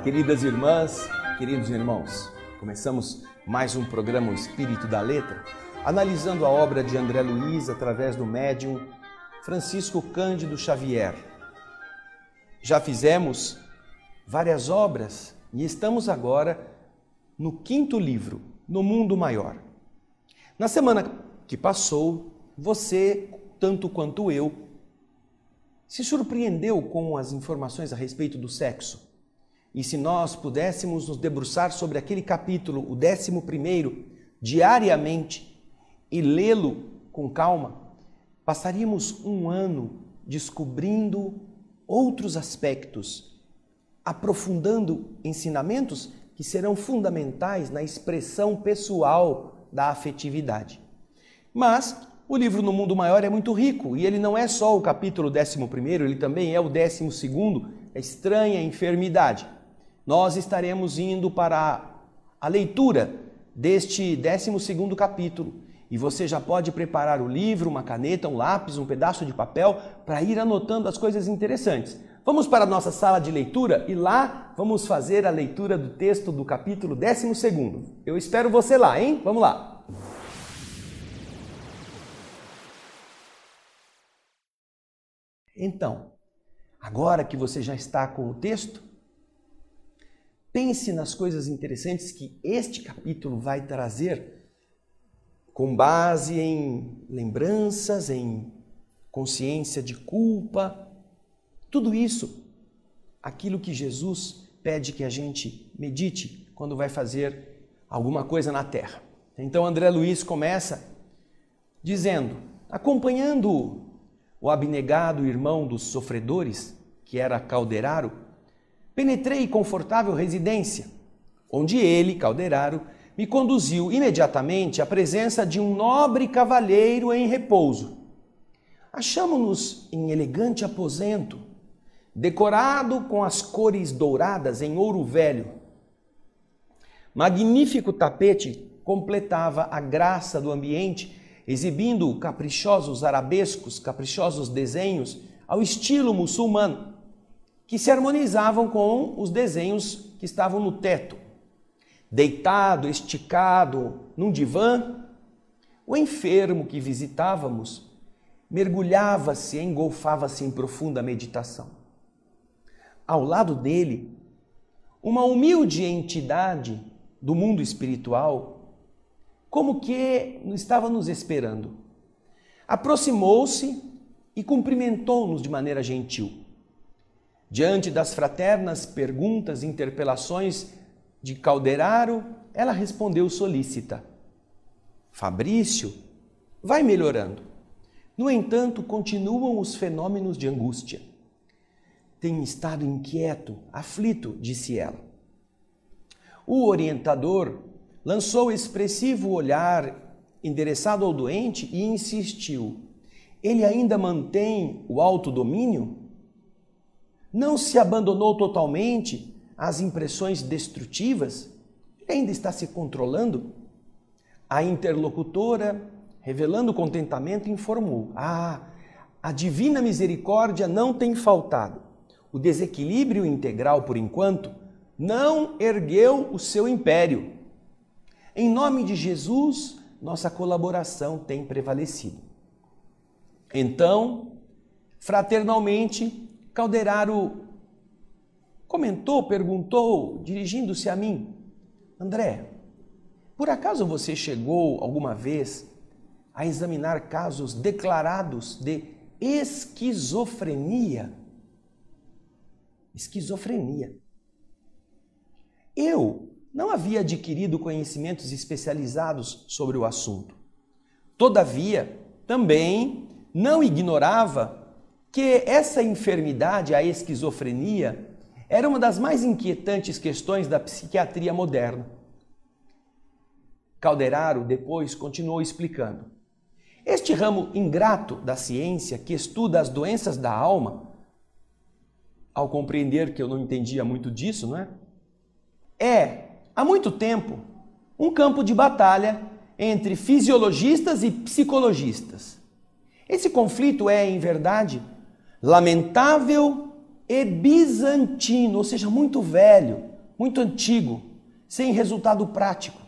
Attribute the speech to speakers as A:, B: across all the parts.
A: queridas irmãs, queridos irmãos. Começamos mais um programa O Espírito da Letra, analisando a obra de André Luiz através do médium Francisco Cândido Xavier. Já fizemos várias obras e estamos agora no 5º livro, No Mundo Maior. Na semana que passou, você, tanto quanto eu, se surpreendeu com as informações a respeito do sexo. E se nós pudéssemos nos debruçar sobre aquele capítulo, o 11º, diariamente, e lê-lo com calma, passaríamos um ano descobrindo outros aspectos, aprofundando ensinamentos que serão fundamentais na expressão pessoal da afetividade. Mas o livro No Mundo Maior é muito rico e ele não é só o capítulo 11º, ele também é o 12º, a estranha enfermidade. Nós estaremos indo para a leitura deste 12º capítulo e você já pode preparar o livro, uma caneta, um lápis, um pedaço de papel para ir anotando as coisas interessantes. Vamos para a nossa sala de leitura e lá vamos fazer a leitura do texto do capítulo 12º. Eu espero você lá, hein? Vamos lá! Então, agora que você já está com o texto, pense nas coisas interessantes que este capítulo vai trazer com base em lembranças, em consciência de culpa, tudo isso, aquilo que Jesus pede que a gente medite quando vai fazer alguma coisa na terra. Então André Luiz começa dizendo, acompanhando o abnegado irmão dos sofredores, que era Calderaro, penetrei confortável residência, onde ele, Calderaro, me conduziu imediatamente à presença de um nobre cavalheiro em repouso. Achamo-nos em elegante aposento, decorado com as cores douradas em ouro velho. Magnífico tapete completava a graça do ambiente, exibindo caprichosos arabescos, caprichosos desenhos ao estilo muçulmano, que se harmonizavam com os desenhos que estavam no teto. Deitado, esticado, num divã, o enfermo que visitávamos mergulhava-se, engolfava-se em profunda meditação. Ao lado dele, uma humilde entidade do mundo espiritual, como que estava nos esperando. Aproximou-se e cumprimentou-nos de maneira gentil. Diante das fraternas perguntas e interpelações de Calderaro, ela respondeu solícita. Fabrício vai melhorando. No entanto, continuam os fenômenos de angústia. Tem estado inquieto, aflito, disse ela. O orientador lançou expressivo olhar endereçado ao doente e insistiu. Ele ainda mantém o autodomínio? Não se abandonou totalmente às impressões destrutivas? Ele ainda está se controlando? A interlocutora, revelando contentamento, informou. A divina misericórdia não tem faltado. O desequilíbrio integral, por enquanto, não ergueu o seu império. Em nome de Jesus, nossa colaboração tem prevalecido. Então, fraternalmente, Calderaro comentou, perguntou, dirigindo-se a mim, André, por acaso você chegou alguma vez a examinar casos declarados de esquizofrenia? Esquizofrenia. Eu não havia adquirido conhecimentos especializados sobre o assunto. Todavia, também não ignorava que essa enfermidade, a esquizofrenia, era uma das mais inquietantes questões da psiquiatria moderna. Calderaro depois continuou explicando. Este ramo ingrato da ciência que estuda as doenças da alma, ao compreender que eu não entendia muito disso, não é? Há muito tempo, um campo de batalha entre fisiologistas e psicologistas. Esse conflito é, em verdade, lamentável e bizantino, ou seja, muito velho. muito antigo, sem resultado prático,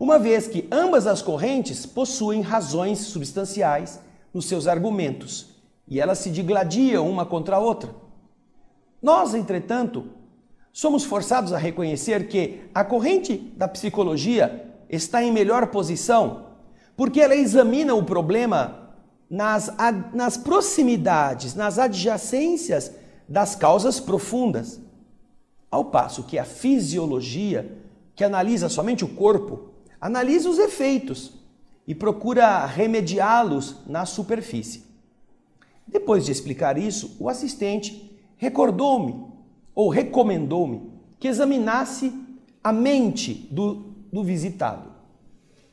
A: uma vez que ambas as correntes possuem razões substanciais nos seus argumentos e elas se digladiam uma contra a outra. Nós, entretanto, somos forçados a reconhecer que a corrente da psicologia está em melhor posição porque ela examina o problema nas proximidades, nas adjacências das causas profundas. Ao passo que a fisiologia, que analisa somente o corpo, analisa os efeitos e procura remediá-los na superfície. Depois de explicar isso, o assistente recordou-me ou recomendou-me que examinasse a mente do visitado.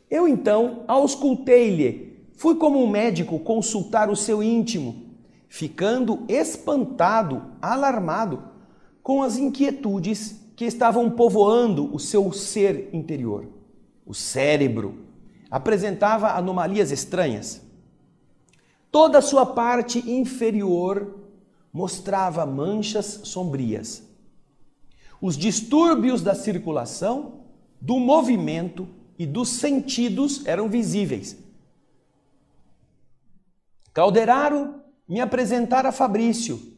A: Eu então auscultei-lhe, fui como um médico consultar o seu íntimo, ficando espantado, alarmado com as inquietudes que estavam povoando o seu ser interior. O cérebro apresentava anomalias estranhas. Toda a sua parte inferior mostrava manchas sombrias. Os distúrbios da circulação, do movimento e dos sentidos eram visíveis. Calderaro me apresentara Fabrício,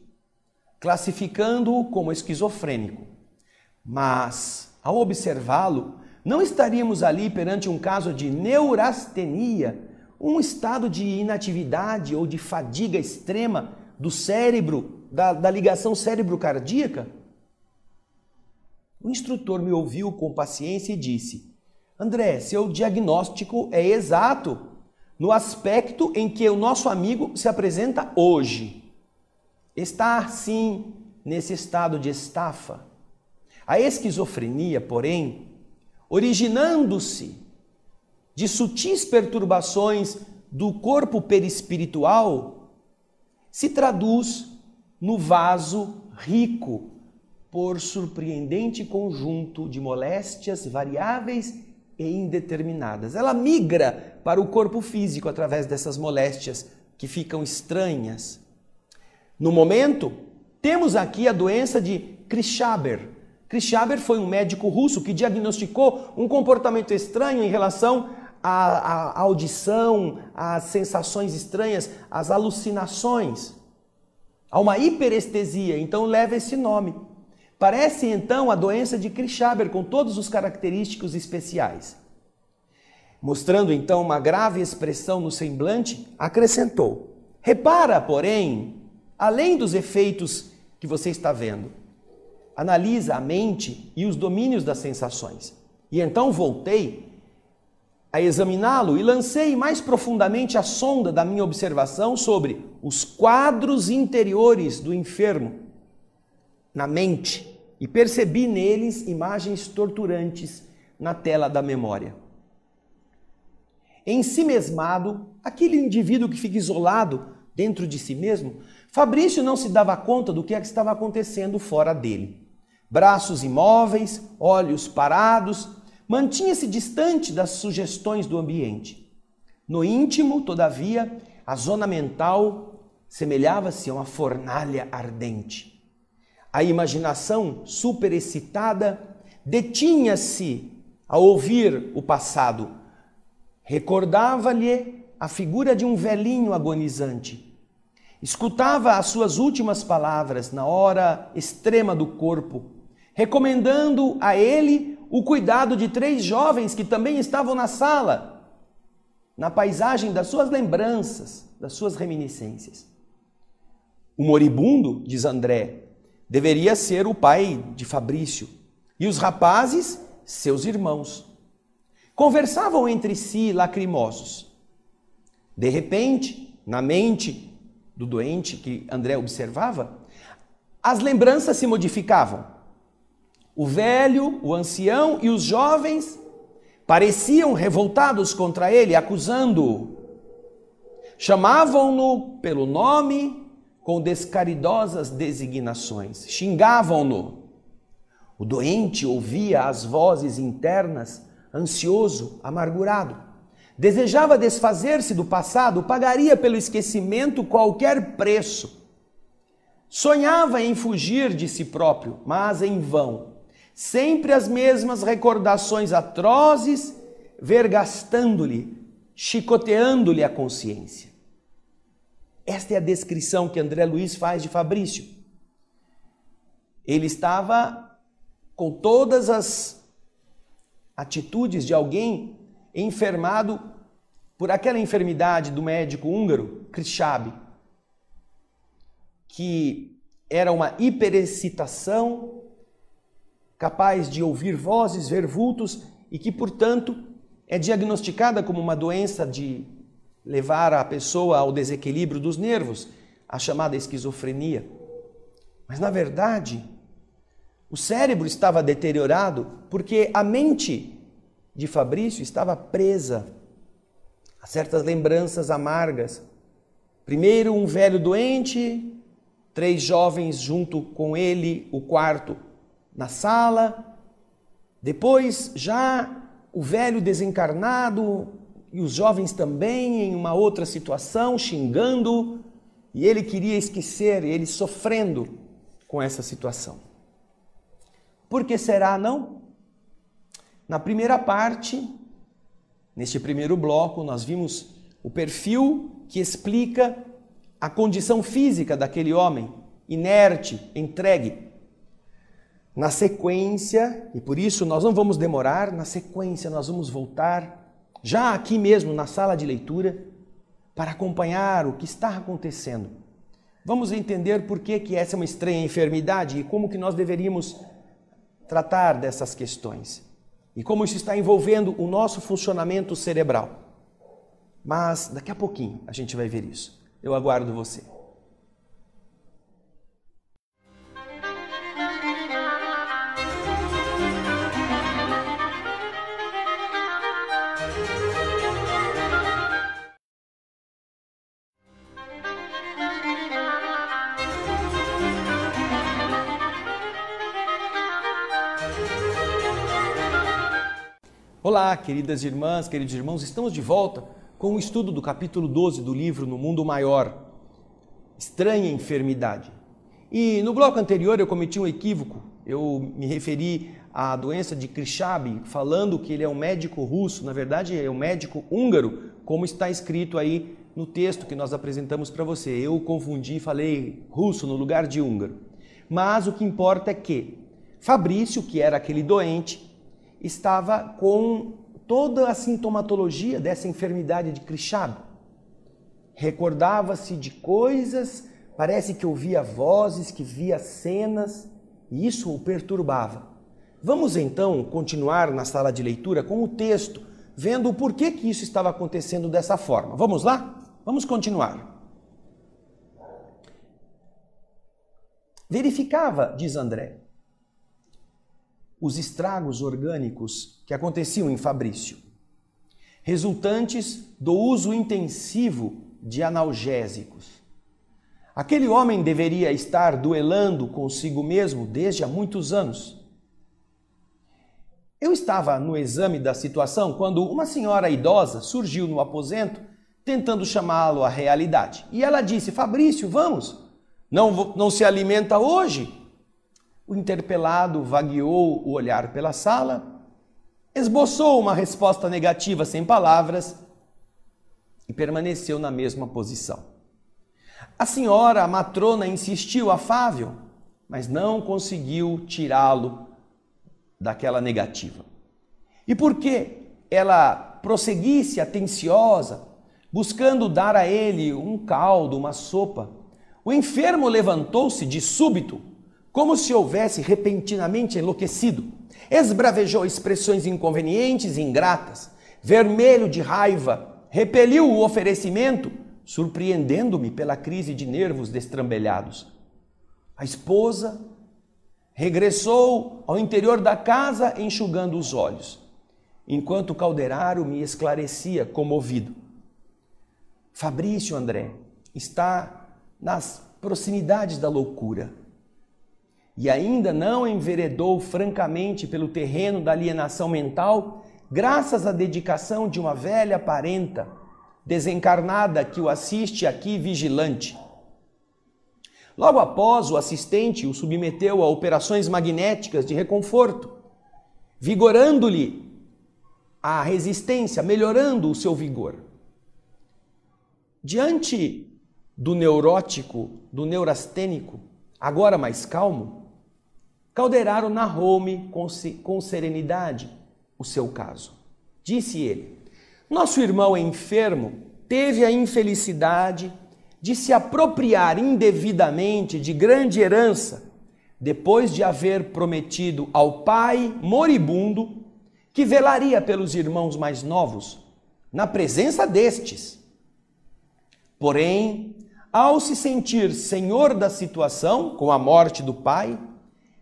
A: classificando-o como esquizofrênico. Mas, ao observá-lo, não estaríamos ali perante um caso de neurastenia, um estado de inatividade ou de fadiga extrema do cérebro, da ligação cérebro-cardíaca? O instrutor me ouviu com paciência e disse: André, seu diagnóstico é exato no aspecto em que o nosso amigo se apresenta hoje. Está, sim, nesse estado de estafa. A esquizofrenia, porém, originando-se de sutis perturbações do corpo perispiritual, se traduz no vaso rico por surpreendente conjunto de moléstias variáveis e indeterminadas. Ela migra para o corpo físico através dessas moléstias que ficam estranhas. No momento, temos aqui a doença de Krishaber. Krishaber foi um médico russo que diagnosticou um comportamento estranho em relação à audição, às sensações estranhas, às alucinações. Há uma hiperestesia, então leva esse nome. Parece então a doença de Krishaber com todos os característicos especiais. Mostrando então uma grave expressão no semblante, acrescentou: repara, porém, além dos efeitos que você está vendo, analisa a mente e os domínios das sensações. E então voltei a examiná-lo e lancei mais profundamente a sonda da minha observação sobre os quadros interiores do enfermo na mente e percebi neles imagens torturantes na tela da memória. Ensimesmado, aquele indivíduo que fica isolado dentro de si mesmo, Fabrício não se dava conta do que estava acontecendo fora dele. Braços imóveis, olhos parados, mantinha-se distante das sugestões do ambiente. No íntimo, todavia, a zona mental semelhava-se a uma fornalha ardente. A imaginação superexcitada detinha-se ao ouvir o passado. Recordava-lhe a figura de um velhinho agonizante. Escutava as suas últimas palavras na hora extrema do corpo, recomendando a ele o cuidado de 3 jovens que também estavam na sala, na paisagem das suas lembranças, das suas reminiscências. O moribundo, diz André, deveria ser o pai de Fabrício, e os rapazes, seus irmãos. Conversavam entre si lacrimosos. De repente, na mente do doente que André observava, as lembranças se modificavam. O velho, o ancião e os jovens pareciam revoltados contra ele, acusando-o. Chamavam-no pelo nome com descaridosas designações, xingavam-no. O doente ouvia as vozes internas, ansioso, amargurado. Desejava desfazer-se do passado, pagaria pelo esquecimento qualquer preço. Sonhava em fugir de si próprio, mas em vão. sempre as mesmas recordações atrozes, vergastando-lhe, chicoteando-lhe a consciência. Esta é a descrição que André Luiz faz de Fabrício. Ele estava com todas as atitudes de alguém enfermado por aquela enfermidade do médico húngaro, Krishábi, que era uma hiperexcitação, capaz de ouvir vozes, ver vultos e que, portanto, é diagnosticada como uma doença de levar a pessoa ao desequilíbrio dos nervos, a chamada esquizofrenia. Mas, na verdade, o cérebro estava deteriorado porque a mente de Fabrício estava presa a certas lembranças amargas. Primeiro, um velho doente, 3 jovens junto com ele, o quarto na sala. Depois, já o velho desencarnado e os jovens também em uma outra situação, xingando, e ele queria esquecer, ele sofrendo com essa situação. Por que será, não? Na primeira parte, neste primeiro bloco, nós vimos o perfil que explica a condição física daquele homem, inerte, entregue. Na sequência, e por isso nós não vamos demorar, na sequência nós vamos voltar, já aqui mesmo na sala de leitura, para acompanhar o que está acontecendo. Vamos entender por que essa é uma estranha enfermidade e como que nós deveríamos tratar dessas questões. E como isso está envolvendo o nosso funcionamento cerebral. Mas daqui a pouquinho a gente vai ver isso. Eu aguardo você. Olá, queridas irmãs, queridos irmãos, estamos de volta com o estudo do capítulo 12 do livro No Mundo Maior, Estranha Enfermidade. E no bloco anterior eu cometi um equívoco, eu me referi à doença de Krishábi, falando que ele é um médico russo, na verdade é um médico húngaro, como está escrito aí no texto que nós apresentamos para você. Eu confundi, falei russo no lugar de húngaro. Mas o que importa é que Fabrício, que era aquele doente, estava com toda a sintomatologia dessa enfermidade de Krishábi. Recordava-se de coisas, parece que ouvia vozes, que via cenas, e isso o perturbava. Vamos então continuar na sala de leitura com o texto, vendo o porquê que isso estava acontecendo dessa forma. Vamos lá? Vamos continuar. Verificava, diz André, os estragos orgânicos que aconteciam em Fabrício, resultantes do uso intensivo de analgésicos. Aquele homem deveria estar duelando consigo mesmo desde há muitos anos. Eu estava no exame da situação quando uma senhora idosa surgiu no aposento tentando chamá-lo à realidade. E ela disse: Fabrício, vamos, não se alimenta hoje? O interpelado vagueou o olhar pela sala, esboçou uma resposta negativa sem palavras e permaneceu na mesma posição. A senhora, a matrona, insistiu afável, mas não conseguiu tirá-lo daquela negativa. E porque ela prosseguisse atenciosa, buscando dar a ele um caldo, uma sopa, o enfermo levantou-se de súbito, como se houvesse repentinamente enlouquecido. Esbravejou expressões inconvenientes e ingratas. Vermelho de raiva, repeliu o oferecimento, surpreendendo-me pela crise de nervos destrambelhados. A esposa regressou ao interior da casa enxugando os olhos, enquanto o calderário me esclarecia comovido. Fabrício, André, está nas proximidades da loucura e ainda não enveredou francamente pelo terreno da alienação mental, graças à dedicação de uma velha parenta desencarnada que o assiste aqui vigilante. Logo após, o assistente o submeteu a operações magnéticas de reconforto, vigorando-lhe a resistência, melhorando o seu vigor. Diante do neurótico, do neurastênico, agora mais calmo, Calderaro narrou-me com serenidade o seu caso. Disse ele: nosso irmão enfermo teve a infelicidade de se apropriar indevidamente de grande herança, depois de haver prometido ao pai moribundo que velaria pelos irmãos mais novos, na presença destes. Porém, ao se sentir senhor da situação, com a morte do pai,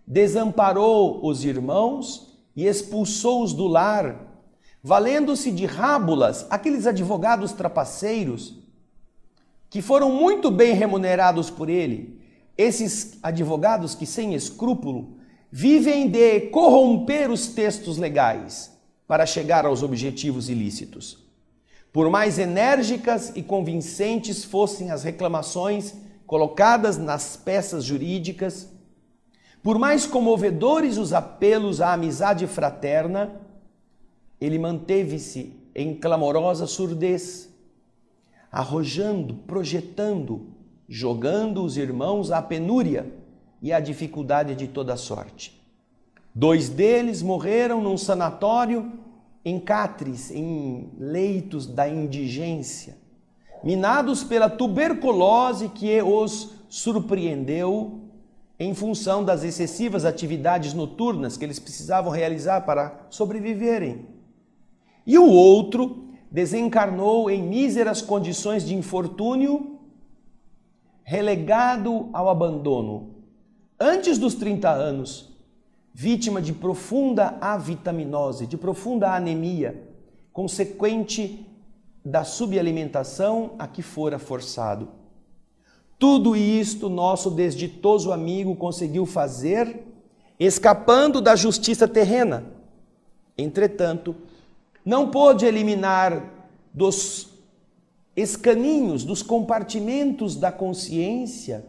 A: desamparou os irmãos e expulsou-os do lar, valendo-se de rábulas, aqueles advogados trapaceiros, que foram muito bem remunerados por ele. Esses advogados que, sem escrúpulo, vivem de corromper os textos legais para chegar aos objetivos ilícitos. Por mais enérgicas e convincentes fossem as reclamações colocadas nas peças jurídicas, por mais comovedores os apelos à amizade fraterna, ele manteve-se em clamorosa surdez, arrojando, projetando, jogando os irmãos à penúria e à dificuldade de toda sorte. 2 deles morreram num sanatório em catres, em leitos da indigência, minados pela tuberculose que os surpreendeu em função das excessivas atividades noturnas que eles precisavam realizar para sobreviverem. E o outro desencarnou em míseras condições de infortúnio, relegado ao abandono, antes dos 30 anos, vítima de profunda avitaminose, de profunda anemia, consequente da subalimentação a que fora forçado. Tudo isto nosso desditoso amigo conseguiu fazer, escapando da justiça terrena. Entretanto, não pôde eliminar dos escaninhos, dos compartimentos da consciência,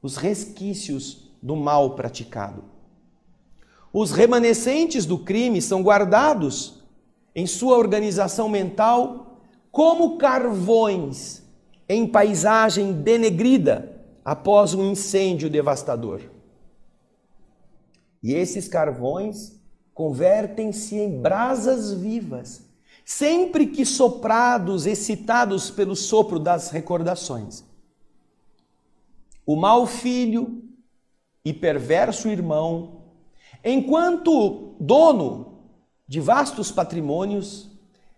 A: os resquícios do mal praticado. Os remanescentes do crime são guardados em sua organização mental como carvões em paisagem denegrida após um incêndio devastador. E esses carvões convertem-se em brasas vivas, sempre que soprados, excitados pelo sopro das recordações. O mau filho e perverso irmão, enquanto dono de vastos patrimônios,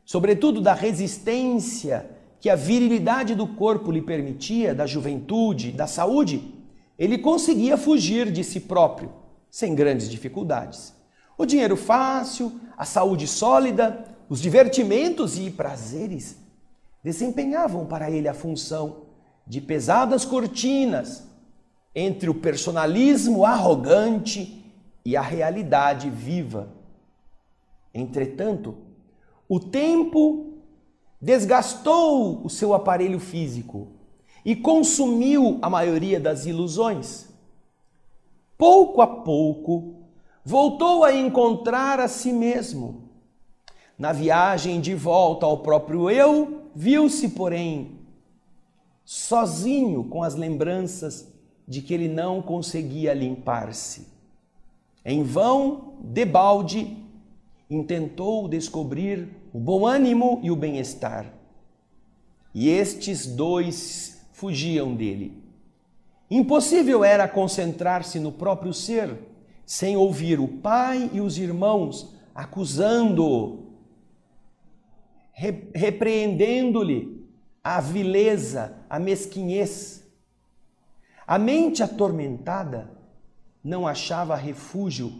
A: sobretudo da resistência que a virilidade do corpo lhe permitia, da juventude, da saúde, ele conseguia fugir de si próprio, sem grandes dificuldades. O dinheiro fácil, a saúde sólida, os divertimentos e prazeres desempenhavam para ele a função de pesadas cortinas entre o personalismo arrogante e a realidade viva. Entretanto, o tempo desgastou o seu aparelho físico e consumiu a maioria das ilusões. Pouco a pouco, voltou a encontrar a si mesmo. Na viagem de volta ao próprio eu, viu-se, porém, sozinho com as lembranças de que ele não conseguia limpar-se. Em vão, debalde, intentou descobrir o bom ânimo e o bem-estar. E estes 2 fugiam dele. Impossível era concentrar-se no próprio ser, sem ouvir o pai e os irmãos acusando-o, repreendendo-lhe a vileza, a mesquinhez. A mente atormentada não achava refúgio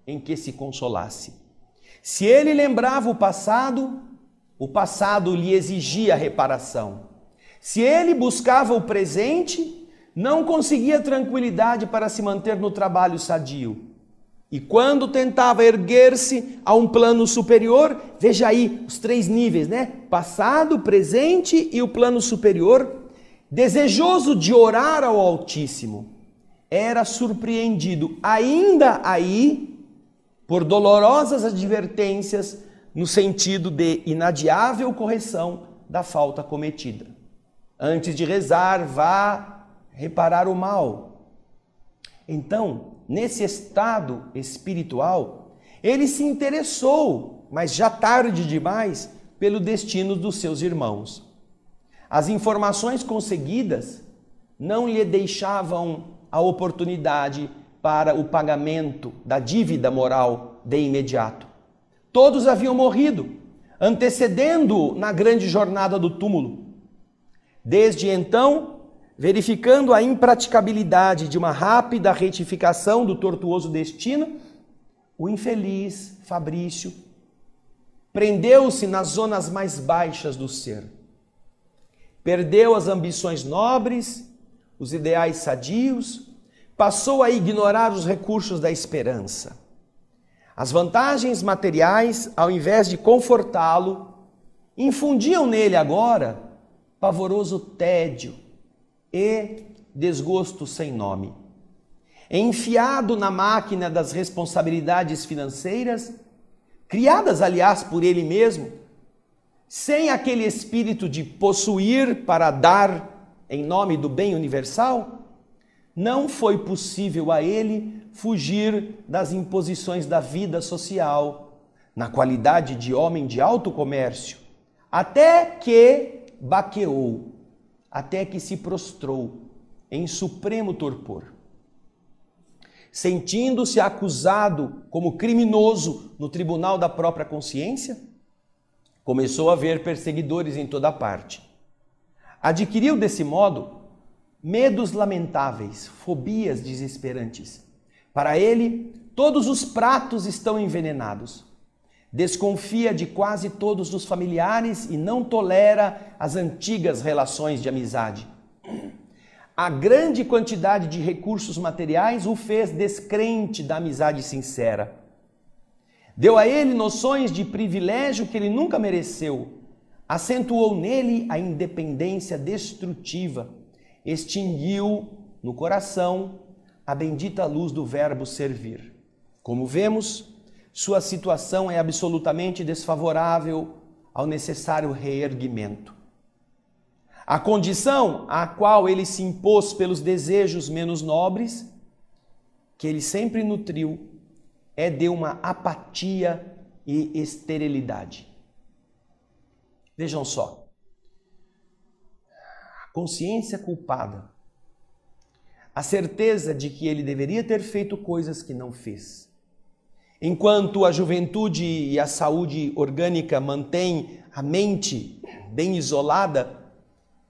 A: em que se consolasse. Se ele lembrava o passado lhe exigia reparação. Se ele buscava o presente, não conseguia tranquilidade para se manter no trabalho sadio. E quando tentava erguer-se a um plano superior, veja aí os 3 níveis, né? Passado, presente e o plano superior, desejoso de orar ao Altíssimo, era surpreendido ainda aí por dolorosas advertências no sentido de inadiável correção da falta cometida. Antes de rezar, vá reparar o mal. Então, nesse estado espiritual, ele se interessou, mas já tarde demais, pelo destino dos seus irmãos. As informações conseguidas não lhe deixavam a oportunidade para o pagamento da dívida moral de imediato. Todos haviam morrido, antecedendo na grande jornada do túmulo. Desde então, verificando a impraticabilidade de uma rápida retificação do tortuoso destino, o infeliz Fabrício prendeu-se nas zonas mais baixas do ser. Perdeu as ambições nobres, os ideais sadios, passou a ignorar os recursos da esperança. As vantagens materiais, ao invés de confortá-lo, infundiam nele agora pavoroso tédio e desgosto sem nome. Enfiado na máquina das responsabilidades financeiras, criadas, aliás, por ele mesmo, sem aquele espírito de possuir para dar em nome do bem universal, não foi possível a ele fugir das imposições da vida social, na qualidade de homem de alto comércio, até que baqueou, até que se prostrou em supremo torpor. Sentindo-se acusado como criminoso no tribunal da própria consciência, começou a ver perseguidores em toda parte. Adquiriu desse modo medos lamentáveis, fobias desesperantes. Para ele, todos os pratos estão envenenados. Desconfia de quase todos os familiares e não tolera as antigas relações de amizade. A grande quantidade de recursos materiais o fez descrente da amizade sincera. Deu a ele noções de privilégio que ele nunca mereceu. Acentuou nele a independência destrutiva. Extinguiu no coração a bendita luz do verbo servir. Como vemos, sua situação é absolutamente desfavorável ao necessário reerguimento. A condição à qual ele se impôs pelos desejos menos nobres, que ele sempre nutriu, é de uma apatia e esterilidade. Vejam só. A consciência culpada, a certeza de que ele deveria ter feito coisas que não fez. Enquanto a juventude e a saúde orgânica mantêm a mente bem isolada,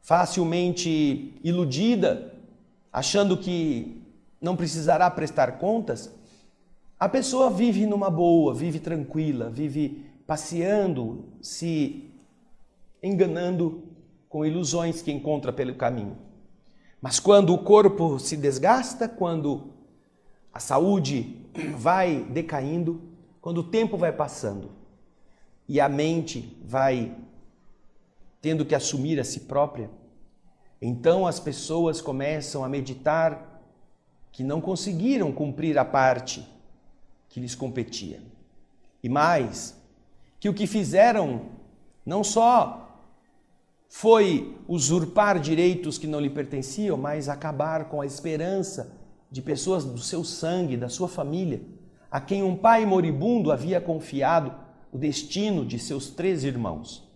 A: facilmente iludida, achando que não precisará prestar contas, a pessoa vive numa boa, vive tranquila, vive passeando, se enganando com ilusões que encontra pelo caminho. Mas quando o corpo se desgasta, quando a saúde vai decaindo, quando o tempo vai passando e a mente vai tendo que assumir a si própria, então as pessoas começam a meditar que não conseguiram cumprir a parte que lhes competia. E mais, que o que fizeram não só foi usurpar direitos que não lhe pertenciam, mas acabar com a esperança de pessoas do seu sangue, da sua família, a quem um pai moribundo havia confiado o destino de seus 3 irmãos.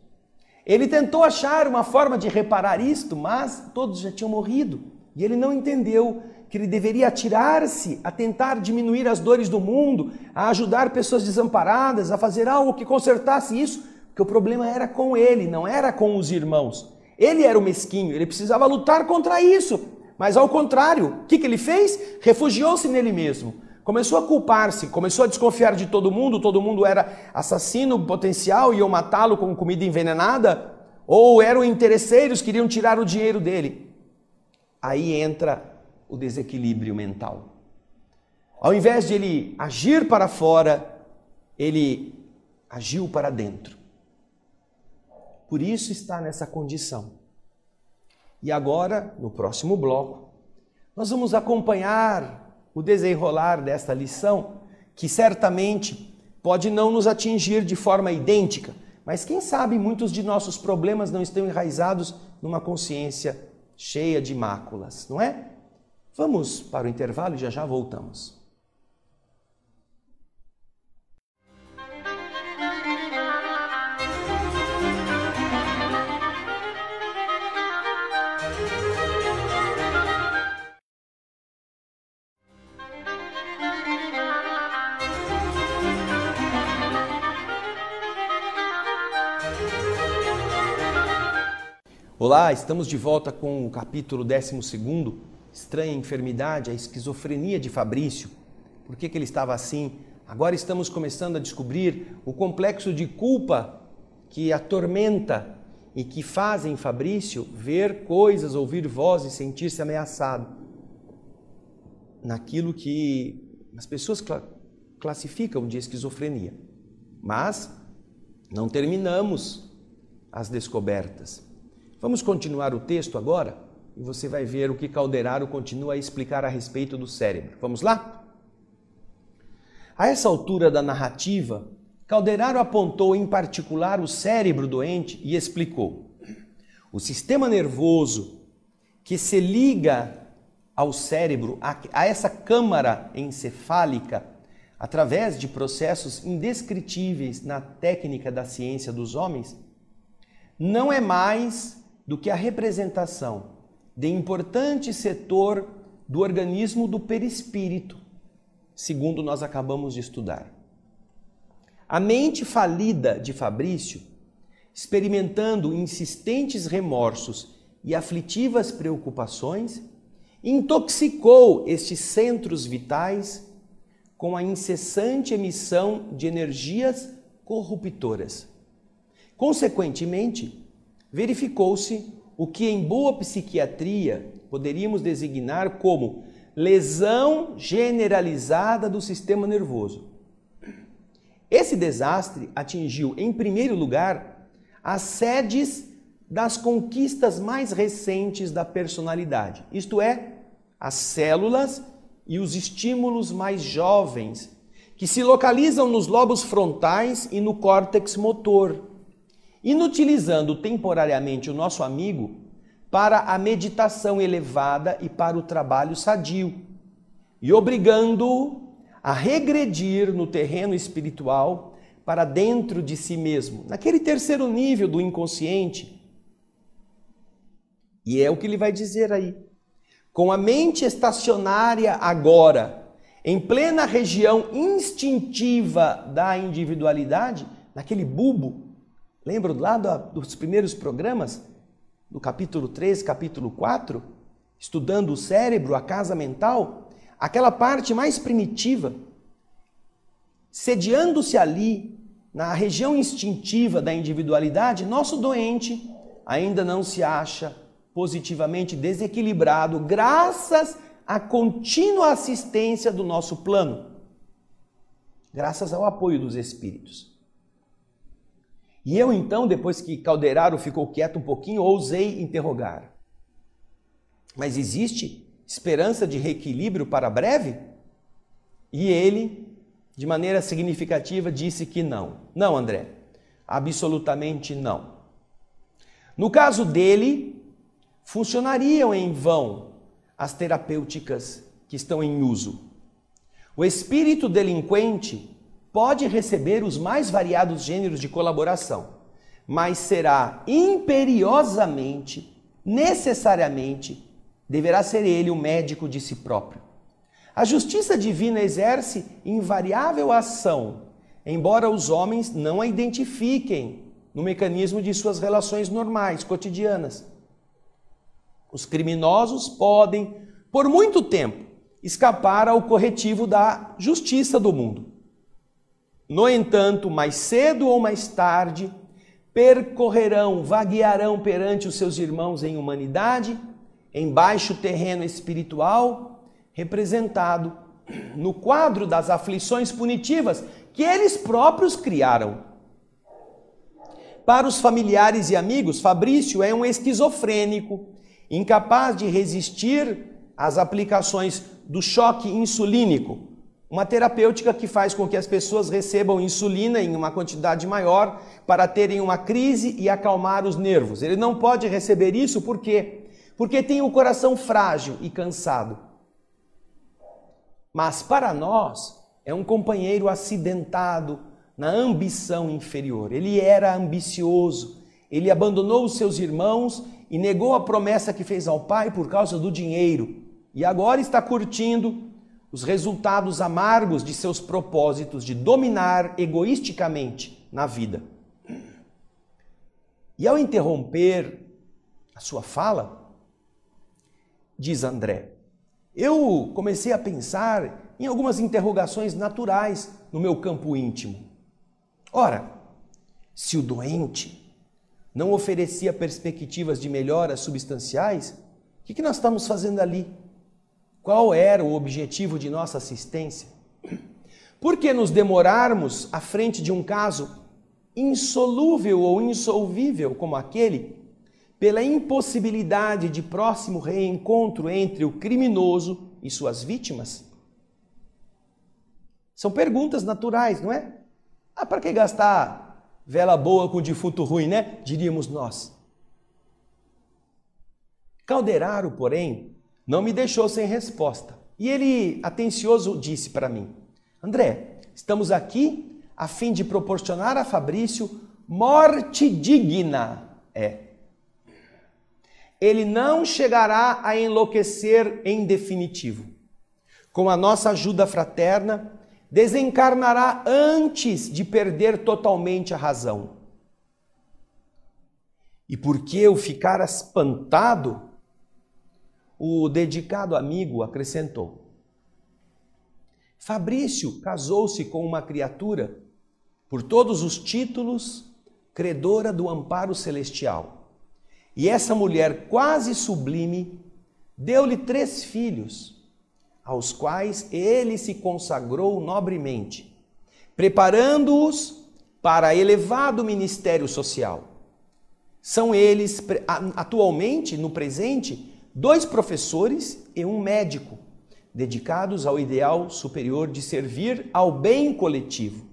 A: Ele tentou achar uma forma de reparar isto, mas todos já tinham morrido. E ele não entendeu que ele deveria atirar-se a tentar diminuir as dores do mundo, a ajudar pessoas desamparadas, a fazer algo que consertasse isso, porque o problema era com ele, não era com os irmãos. Ele era o mesquinho, ele precisava lutar contra isso. Mas ao contrário, o que ele fez? Refugiou-se nele mesmo. Começou a culpar-se, começou a desconfiar de todo mundo era assassino potencial e iam matá-lo com comida envenenada, ou eram interesseiros, queriam tirar o dinheiro dele. Aí entra o desequilíbrio mental. Ao invés de ele agir para fora, ele agiu para dentro. Por isso está nessa condição. E agora, no próximo bloco, nós vamos acompanhar o desenrolar desta lição, que certamente pode não nos atingir de forma idêntica, mas quem sabe muitos de nossos problemas não estão enraizados numa consciência cheia de máculas, não é? Vamos para o intervalo e já já voltamos. Olá, estamos de volta com o capítulo 12, Estranha Enfermidade, a esquizofrenia de Fabrício. Por que ele estava assim? Agora estamos começando a descobrir o complexo de culpa que atormenta e que faz em Fabrício ver coisas, ouvir vozes, sentir-se ameaçado. Naquilo que as pessoas classificam de esquizofrenia. Mas não terminamos as descobertas. Vamos continuar o texto agora e você vai ver o que Calderaro continua a explicar a respeito do cérebro. Vamos lá? A essa altura da narrativa, Calderaro apontou em particular o cérebro doente e explicou: o sistema nervoso que se liga ao cérebro, a essa câmara encefálica, através de processos indescritíveis na técnica da ciência dos homens, não é mais do que a representação de importante setor do organismo do perispírito, segundo nós acabamos de estudar. A mente falida de Fabrício, experimentando insistentes remorsos e aflitivas preocupações, intoxicou estes centros vitais com a incessante emissão de energias corruptoras. Consequentemente, verificou-se o que em boa psiquiatria poderíamos designar como lesão generalizada do sistema nervoso. Esse desastre atingiu, em primeiro lugar, as sedes das conquistas mais recentes da personalidade, isto é, as células e os estímulos mais jovens, que se localizam nos lobos frontais e no córtex motor, inutilizando temporariamente o nosso amigo para a meditação elevada e para o trabalho sadio, e obrigando-o a regredir no terreno espiritual para dentro de si mesmo, naquele terceiro nível do inconsciente. E é o que ele vai dizer aí. Com a mente estacionária agora, em plena região instintiva da individualidade, naquele bulbo. Lembra lá dos primeiros programas? No capítulo 3, capítulo 4? Estudando o cérebro, a casa mental? Aquela parte mais primitiva. Sediando-se ali, na região instintiva da individualidade, nosso doente ainda não se acha positivamente desequilibrado graças à contínua assistência do nosso plano. Graças ao apoio dos espíritos. E eu então, depois que Calderaro ficou quieto um pouquinho, ousei interrogar. Mas existe esperança de reequilíbrio para breve? E ele, de maneira significativa, disse que não. Não, André, absolutamente não. No caso dele, funcionariam em vão as terapêuticas que estão em uso. O espírito delinquente pode receber os mais variados gêneros de colaboração, mas será imperiosamente, necessariamente, deverá ser ele o médico de si próprio. A justiça divina exerce invariável ação, embora os homens não a identifiquem no mecanismo de suas relações normais, cotidianas. Os criminosos podem, por muito tempo, escapar ao corretivo da justiça do mundo. No entanto, mais cedo ou mais tarde, percorrerão, vaguearão perante os seus irmãos em humanidade, em baixo terreno espiritual, representado no quadro das aflições punitivas que eles próprios criaram. Para os familiares e amigos, Fabrício é um esquizofrênico, incapaz de resistir às aplicações do choque insulínico, uma terapêutica que faz com que as pessoas recebam insulina em uma quantidade maior para terem uma crise e acalmar os nervos. Ele não pode receber isso por quê? Porque tem o coração frágil e cansado. Mas para nós é um companheiro acidentado na ambição inferior. Ele era ambicioso, ele abandonou os seus irmãos e negou a promessa que fez ao pai por causa do dinheiro. E agora está curtindo os resultados amargos de seus propósitos de dominar egoisticamente na vida. E ao interromper a sua fala, diz André, eu comecei a pensar em algumas interrogações naturais no meu campo íntimo. Ora, se o doente não oferecia perspectivas de melhoras substanciais, o que nós estamos fazendo ali? Qual era o objetivo de nossa assistência? Por que nos demorarmos à frente de um caso insolúvel ou insolvível como aquele, pela impossibilidade de próximo reencontro entre o criminoso e suas vítimas? São perguntas naturais, não é? Para que gastar vela boa com defunto ruim, né? Diríamos nós. Calderaro, porém, não me deixou sem resposta. E ele, atencioso, disse para mim, André, estamos aqui a fim de proporcionar a Fabrício morte digna. Ele não chegará a enlouquecer em definitivo. Com a nossa ajuda fraterna, desencarnará antes de perder totalmente a razão. E porque eu ficara espantado, o dedicado amigo acrescentou, Fabrício casou-se com uma criatura, por todos os títulos, credora do amparo celestial. E essa mulher quase sublime deu-lhe 3 filhos, aos quais ele se consagrou nobremente, preparando-os para elevado ministério social. São eles, atualmente, no presente, 2 professores e um médico, dedicados ao ideal superior de servir ao bem coletivo.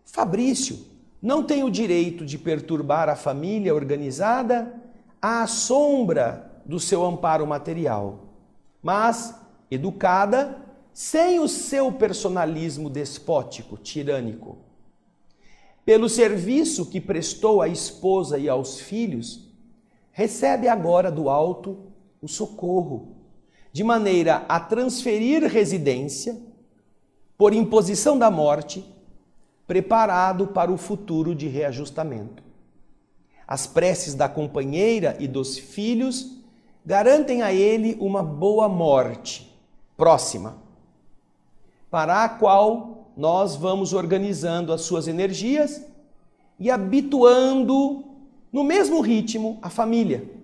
A: Fabrício não tem o direito de perturbar a família organizada à sombra do seu amparo material, mas educada sem o seu personalismo despótico, tirânico. Pelo serviço que prestou à esposa e aos filhos, recebe agora do alto o socorro, de maneira a transferir residência, por imposição da morte, preparado para o futuro de reajustamento. As preces da companheira e dos filhos garantem a ele uma boa morte próxima, para a qual nós vamos organizando as suas energias e habituando no mesmo ritmo a família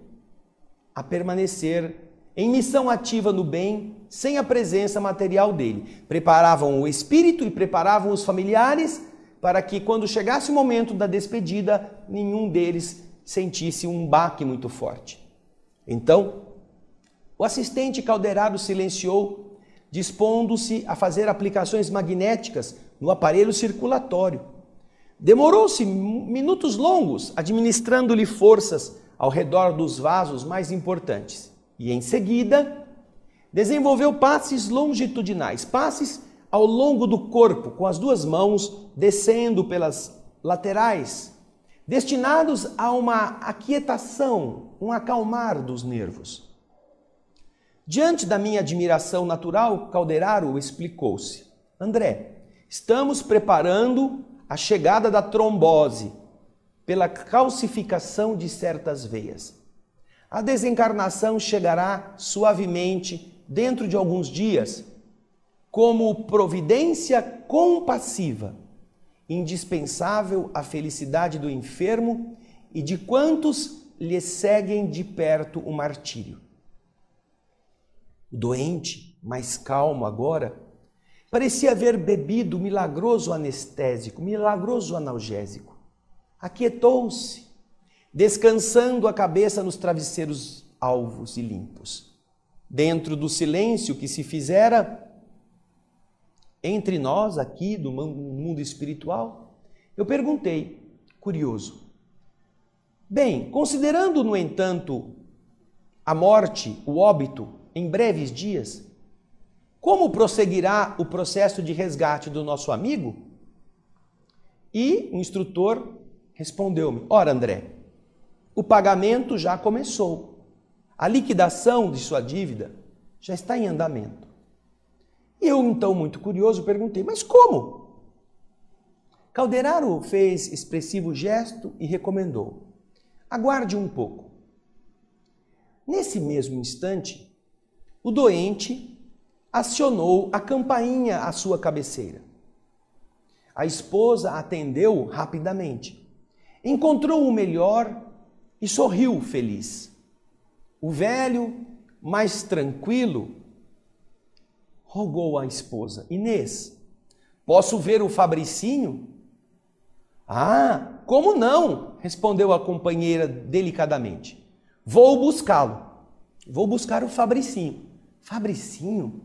A: a permanecer em missão ativa no bem, sem a presença material dele. Preparavam o espírito e preparavam os familiares para que, quando chegasse o momento da despedida, nenhum deles sentisse um baque muito forte. Então, o assistente Calderaro silenciou, dispondo-se a fazer aplicações magnéticas no aparelho circulatório. Demorou-se minutos longos, administrando-lhe forças ao redor dos vasos mais importantes. E em seguida, desenvolveu passes longitudinais, passes ao longo do corpo, com as 2 mãos descendo pelas laterais, destinados a uma aquietação, um acalmar dos nervos. Diante da minha admiração natural, Calderaro explicou-se. André, estamos preparando a chegada da trombose pela calcificação de certas veias. A desencarnação chegará suavemente dentro de alguns dias, como providência compassiva, indispensável à felicidade do enfermo e de quantos lhe seguem de perto o martírio. O doente, mais calmo agora, parecia haver bebido milagroso anestésico, milagroso analgésico. Aquietou-se, descansando a cabeça nos travesseiros alvos e limpos. Dentro do silêncio que se fizera entre nós aqui do mundo espiritual, eu perguntei, curioso, bem, considerando, no entanto, a morte, o óbito, em breves dias, como prosseguirá o processo de resgate do nosso amigo? E o instrutor respondeu-me, ora André, o pagamento já começou, a liquidação de sua dívida já está em andamento. E eu, então, muito curioso, perguntei, mas como? Calderaro fez expressivo gesto e recomendou, aguarde um pouco. Nesse mesmo instante, o doente acionou a campainha à sua cabeceira. A esposa atendeu rapidamente, encontrou o melhor e sorriu feliz. O velho, mais tranquilo, rogou à esposa, Inês, posso ver o Fabricinho? Ah, como não? Respondeu a companheira delicadamente. Vou buscá-lo. Vou buscar o Fabricinho. Fabricinho?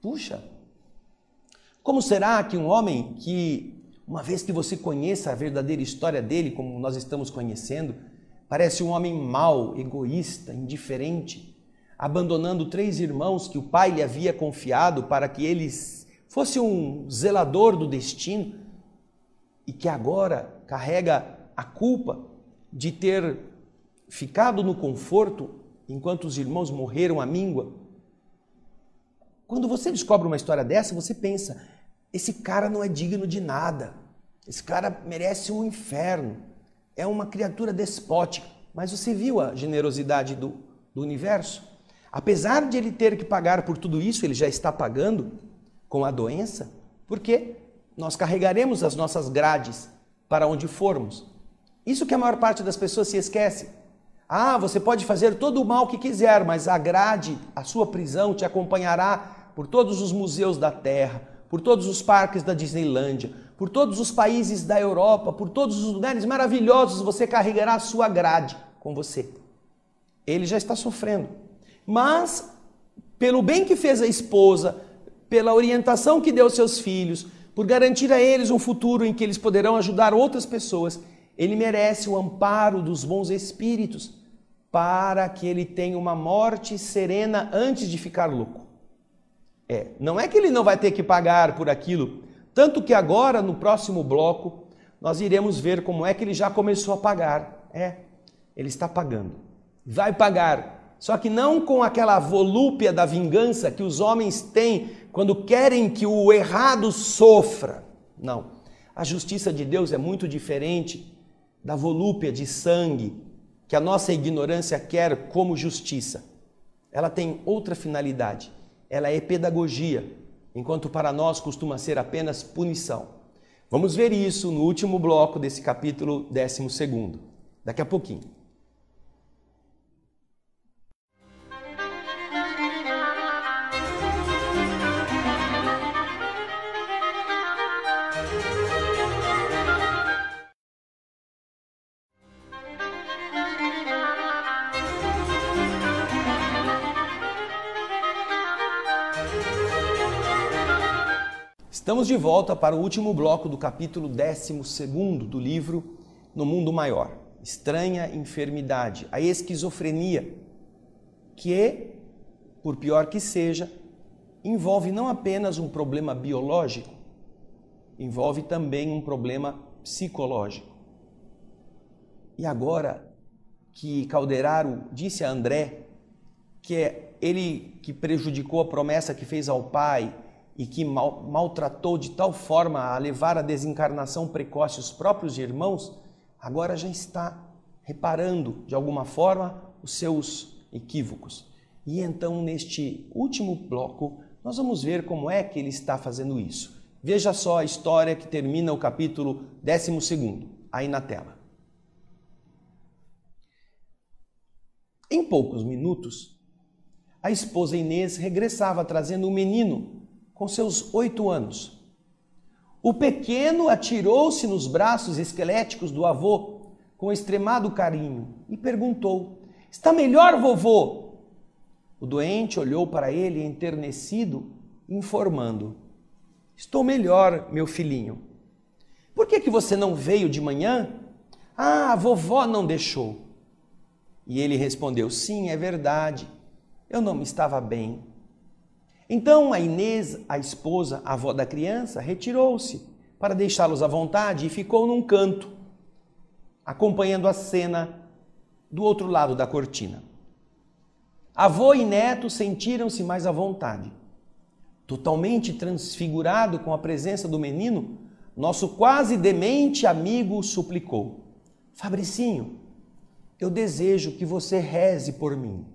A: Puxa, como será que um homem que, uma vez que você conheça a verdadeira história dele, como nós estamos conhecendo, parece um homem mau, egoísta, indiferente, abandonando 3 irmãos que o pai lhe havia confiado para que eles fosse um zelador do destino e que agora carrega a culpa de ter ficado no conforto enquanto os irmãos morreram à míngua. Quando você descobre uma história dessa, você pensa, esse cara não é digno de nada, esse cara merece um inferno, é uma criatura despótica. Mas você viu a generosidade do universo? Apesar de ele ter que pagar por tudo isso, ele já está pagando com a doença, porque nós carregaremos as nossas grades para onde formos. Isso que a maior parte das pessoas se esquece. Ah, você pode fazer todo o mal que quiser, mas a grade, a sua prisão te acompanhará por todos os museus da Terra, por todos os parques da Disneylândia, por todos os países da Europa, por todos os lugares maravilhosos, você carregará a sua grade com você. Ele já está sofrendo. Mas, pelo bem que fez a esposa, pela orientação que deu aos seus filhos, por garantir a eles um futuro em que eles poderão ajudar outras pessoas, ele merece o amparo dos bons espíritos para que ele tenha uma morte serena antes de ficar louco. Não é que ele não vai ter que pagar por aquilo, tanto que agora, no próximo bloco, nós iremos ver como é que ele já começou a pagar. Ele está pagando. Vai pagar, só que não com aquela volúpia da vingança que os homens têm quando querem que o errado sofra. Não. A justiça de Deus é muito diferente da volúpia de sangue que a nossa ignorância quer como justiça. Ela tem outra finalidade. Ela é pedagogia, enquanto para nós costuma ser apenas punição. Vamos ver isso no último bloco desse capítulo 12, daqui a pouquinho. Estamos de volta para o último bloco do capítulo 12 do livro No Mundo Maior. Estranha enfermidade, a esquizofrenia, que, por pior que seja, envolve não apenas um problema biológico, envolve também um problema psicológico. E agora que Calderaro disse a André que é ele que prejudicou a promessa que fez ao pai e que maltratou de tal forma a levar à desencarnação precoce os próprios irmãos, agora já está reparando, de alguma forma, os seus equívocos. E então, neste último bloco, nós vamos ver como é que ele está fazendo isso. Veja só a história que termina o capítulo 12, aí na tela. Em poucos minutos, a esposa Inês regressava trazendo um menino com seus 8 anos. O pequeno atirou-se nos braços esqueléticos do avô com extremado carinho e perguntou Está melhor, vovô? O doente olhou para ele enternecido, informando: estou melhor, meu filhinho. Por que você não veio de manhã? Ah, a vovó não deixou. E ele respondeu: sim, é verdade, eu não me estava bem. Então a Inês, a esposa, a avó da criança, retirou-se para deixá-los à vontade e ficou num canto, acompanhando a cena do outro lado da cortina. Avô e neto sentiram-se mais à vontade. Totalmente transfigurado com a presença do menino, nosso quase demente amigo suplicou: Fabricinho, eu desejo que você reze por mim.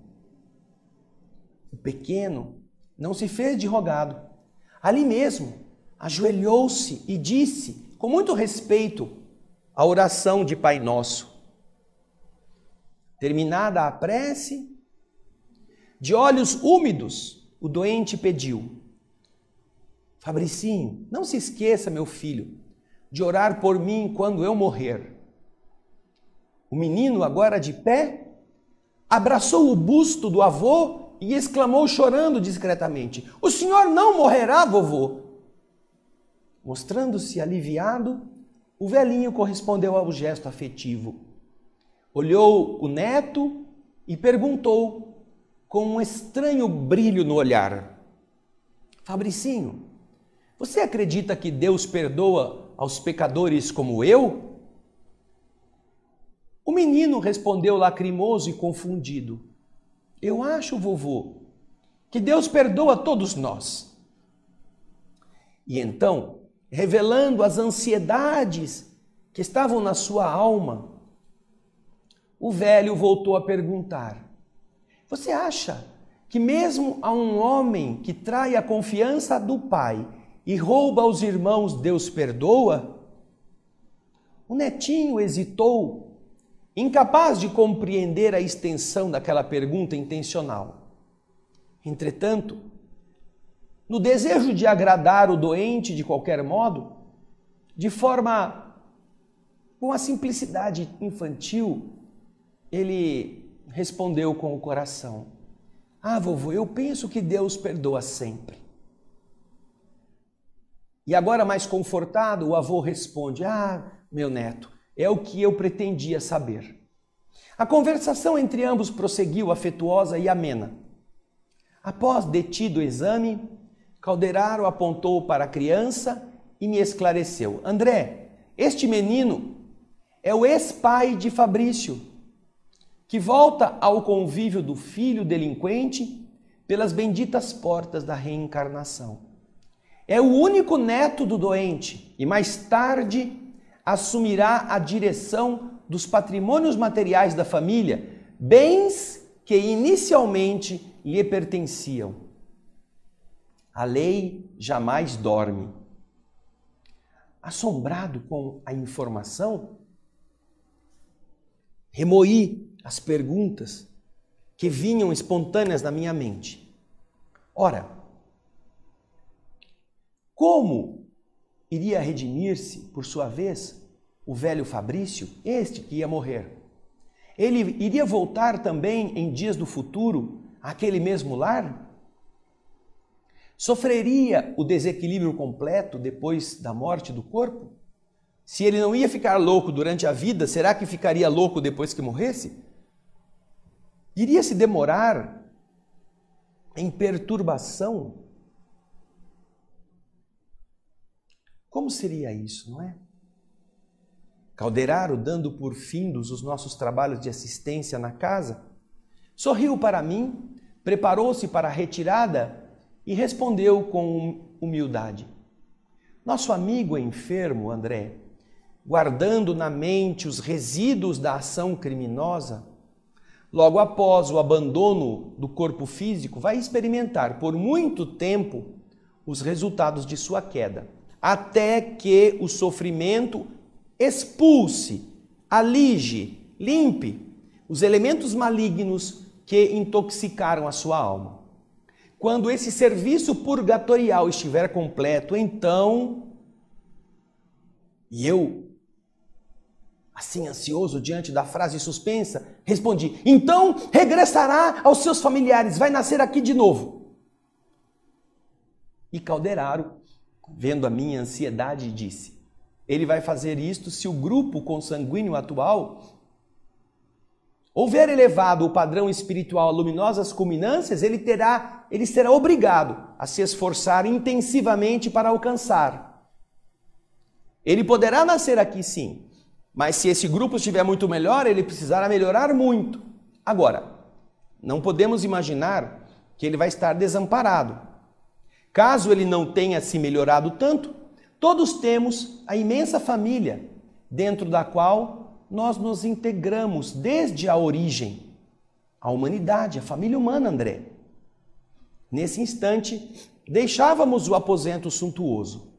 A: O pequeno não se fez de rogado. Ali mesmo, ajoelhou-se e disse, com muito respeito, a oração de Pai Nosso. Terminada a prece, de olhos úmidos, o doente pediu: Fabricinho, não se esqueça, meu filho, de orar por mim quando eu morrer. O menino, agora de pé, abraçou o busto do avô e exclamou chorando discretamente: o senhor não morrerá, vovô? Mostrando-se aliviado, o velhinho correspondeu ao gesto afetivo. Olhou o neto e perguntou, com um estranho brilho no olhar: Fabricinho, você acredita que Deus perdoa aos pecadores como eu? O menino respondeu lacrimoso e confundido: eu acho, vovô, que Deus perdoa todos nós. E então, revelando as ansiedades que estavam na sua alma, o velho voltou a perguntar: você acha que mesmo a um homem que trai a confiança do pai e rouba aos irmãos, Deus perdoa? O netinho hesitou, incapaz de compreender a extensão daquela pergunta intencional. Entretanto, no desejo de agradar o doente de qualquer modo, com a simplicidade infantil, ele respondeu com o coração: ah, vovô, eu penso que Deus perdoa sempre. E agora, mais confortado, o avô responde: ah, meu neto, é o que eu pretendia saber. A conversação entre ambos prosseguiu afetuosa e amena. Após detido o exame, Calderaro apontou para a criança e me esclareceu: André, este menino é o ex-pai de Fabrício, que volta ao convívio do filho delinquente pelas benditas portas da reencarnação. É o único neto do doente e mais tarde assumirá a direção dos patrimônios materiais da família, bens que inicialmente lhe pertenciam. A lei jamais dorme. Assombrado com a informação, remoí as perguntas que vinham espontâneas na minha mente. Ora, como iria redimir-se, por sua vez, o velho Fabrício, este que ia morrer? Ele iria voltar também em dias do futuro àquele mesmo lar? Sofreria o desequilíbrio completo depois da morte do corpo? Se ele não ia ficar louco durante a vida, será que ficaria louco depois que morresse? Iria se demorar em perturbação? Como seria isso, não é? Calderaro, dando por findos os nossos trabalhos de assistência na casa, sorriu para mim, preparou-se para a retirada e respondeu com humildade: nosso amigo é enfermo, André, guardando na mente os resíduos da ação criminosa, logo após o abandono do corpo físico, vai experimentar por muito tempo os resultados de sua queda, até que o sofrimento expulse, alige, limpe os elementos malignos que intoxicaram a sua alma. Quando esse serviço purgatorial estiver completo, então, e eu Assim, ansioso diante da frase suspensa, respondi: então regressará aos seus familiares, vai nascer aqui de novo. E Calderaro, vendo a minha ansiedade, disse: ele vai fazer isto se o grupo consanguíneo atual houver elevado o padrão espiritual a luminosas culminâncias, ele será obrigado a se esforçar intensivamente para alcançar. Ele poderá nascer aqui sim, mas se esse grupo estiver muito melhor, ele precisará melhorar muito. Agora, não podemos imaginar que ele vai estar desamparado. Caso ele não tenha se melhorado tanto, todos temos a imensa família dentro da qual nós nos integramos desde a origem, a humanidade, a família humana, André. Nesse instante, deixávamos o aposento suntuoso.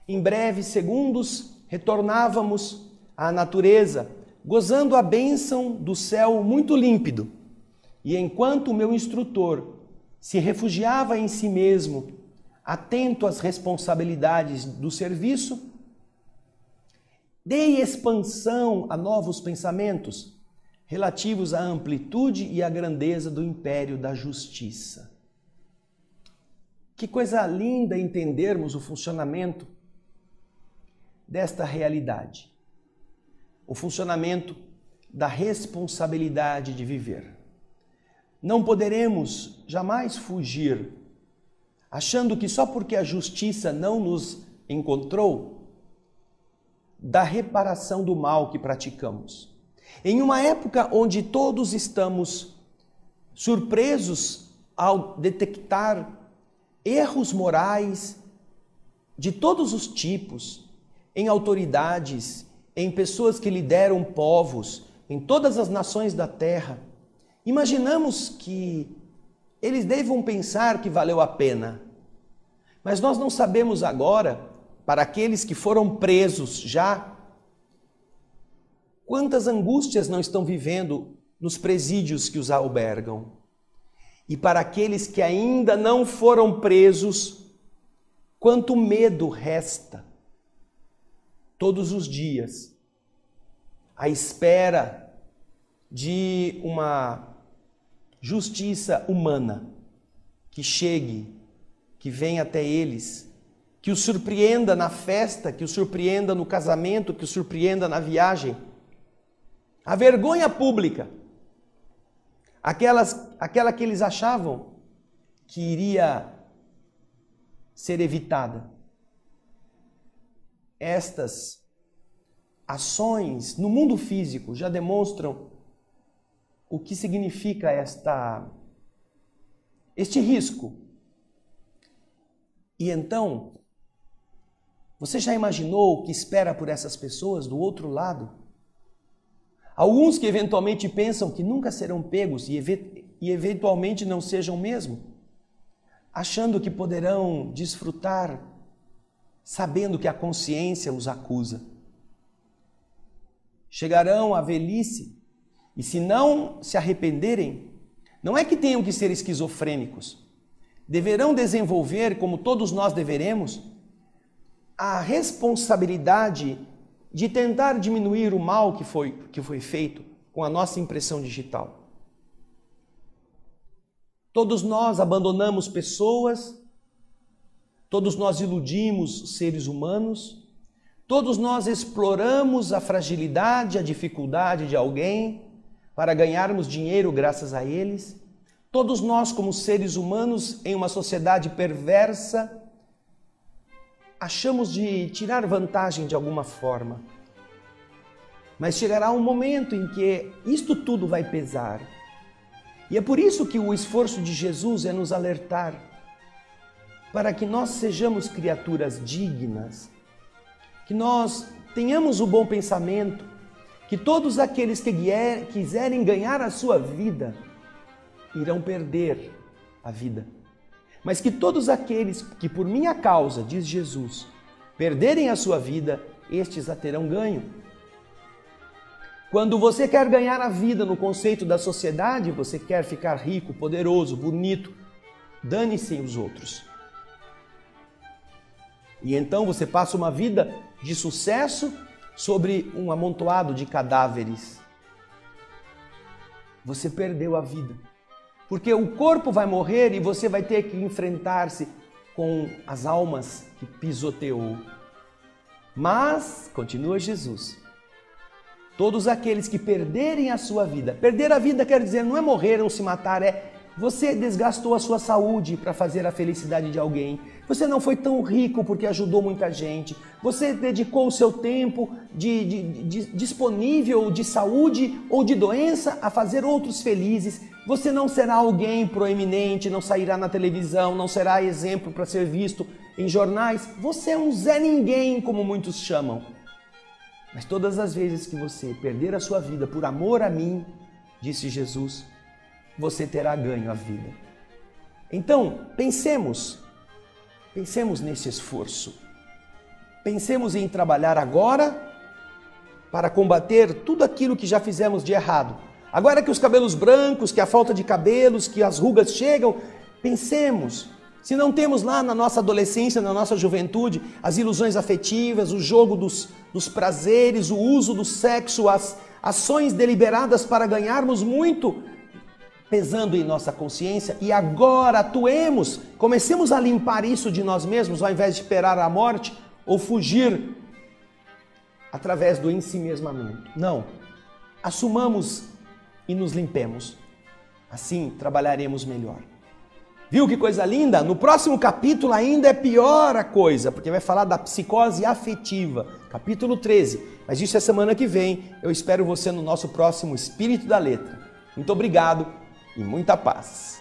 A: Em breves segundos, retornávamos à natureza, gozando a bênção do céu muito límpido. E enquanto o meu instrutor se refugiava em si mesmo, atento às responsabilidades do serviço, dei expansão a novos pensamentos relativos à amplitude e à grandeza do império da justiça. Que coisa linda entendermos o funcionamento desta realidade, o funcionamento da responsabilidade de viver. Não poderemos jamais fugir, achando que só porque a justiça não nos encontrou, da reparação do mal que praticamos. Em uma época onde todos estamos surpresos ao detectar erros morais de todos os tipos, em autoridades, em pessoas que lideram povos, em todas as nações da terra, imaginamos que eles devam pensar que valeu a pena. Mas nós não sabemos agora, para aqueles que foram presos já, quantas angústias não estão vivendo nos presídios que os albergam. E para aqueles que ainda não foram presos, quanto medo resta todos os dias, à espera de uma justiça humana que chegue, que venha até eles, que os surpreenda na festa, que os surpreenda no casamento, que os surpreenda na viagem. A vergonha pública, aquela que eles achavam que iria ser evitada. Estas ações no mundo físico já demonstram o que significa este risco. E então, você já imaginou o que espera por essas pessoas do outro lado? Alguns que eventualmente pensam que nunca serão pegos e eventualmente não sejam mesmo, achando que poderão desfrutar, sabendo que a consciência os acusa. Chegarão à velhice e, se não se arrependerem, não é que tenham que ser esquizofrênicos, deverão desenvolver, como todos nós deveremos, a responsabilidade de tentar diminuir o mal que foi feito com a nossa impressão digital. Todos nós abandonamos pessoas, todos nós iludimos os seres humanos, todos nós exploramos a fragilidade, a dificuldade de alguém para ganharmos dinheiro graças a eles. Todos nós, como seres humanos, em uma sociedade perversa, achamos de tirar vantagem de alguma forma. Mas chegará um momento em que isto tudo vai pesar. E é por isso que o esforço de Jesus é nos alertar para que nós sejamos criaturas dignas, que nós tenhamos o bom pensamento, que todos aqueles que quiserem ganhar a sua vida irão perder a vida. Mas que todos aqueles que por minha causa, diz Jesus, perderem a sua vida, estes a terão ganho. Quando você quer ganhar a vida no conceito da sociedade, você quer ficar rico, poderoso, bonito, dane-se os outros. E então você passa uma vida de sucesso sobre um amontoado de cadáveres. Você perdeu a vida. Porque o corpo vai morrer e você vai ter que enfrentar-se com as almas que pisoteou. Mas, continua Jesus, todos aqueles que perderem a sua vida, perder a vida quer dizer não é morrer ou se matar, é você desgastou a sua saúde para fazer a felicidade de alguém, você não foi tão rico porque ajudou muita gente, você dedicou o seu tempo disponível de saúde ou de doença a fazer outros felizes, você não será alguém proeminente, não sairá na televisão, não será exemplo para ser visto em jornais, você é um Zé Ninguém, como muitos chamam. Mas todas as vezes que você perder a sua vida por amor a mim, disse Jesus, você terá ganho a vida. Então, pensemos nesse esforço. Pensemos em trabalhar agora para combater tudo aquilo que já fizemos de errado. Agora que os cabelos brancos, que a falta de cabelos, que as rugas chegam, pensemos. Se não temos lá na nossa adolescência, na nossa juventude, as ilusões afetivas, o jogo dos prazeres, o uso do sexo, as ações deliberadas para ganharmos muito, pesando em nossa consciência, e agora atuemos, comecemos a limpar isso de nós mesmos, ao invés de esperar a morte ou fugir através do ensimesmamento. Não, assumamos e nos limpemos. Assim trabalharemos melhor. Viu que coisa linda? No próximo capítulo ainda é pior a coisa, porque vai falar da psicose afetiva, capítulo 13. Mas isso é semana que vem. Eu espero você no nosso próximo Espírito da Letra. Muito obrigado e muita paz.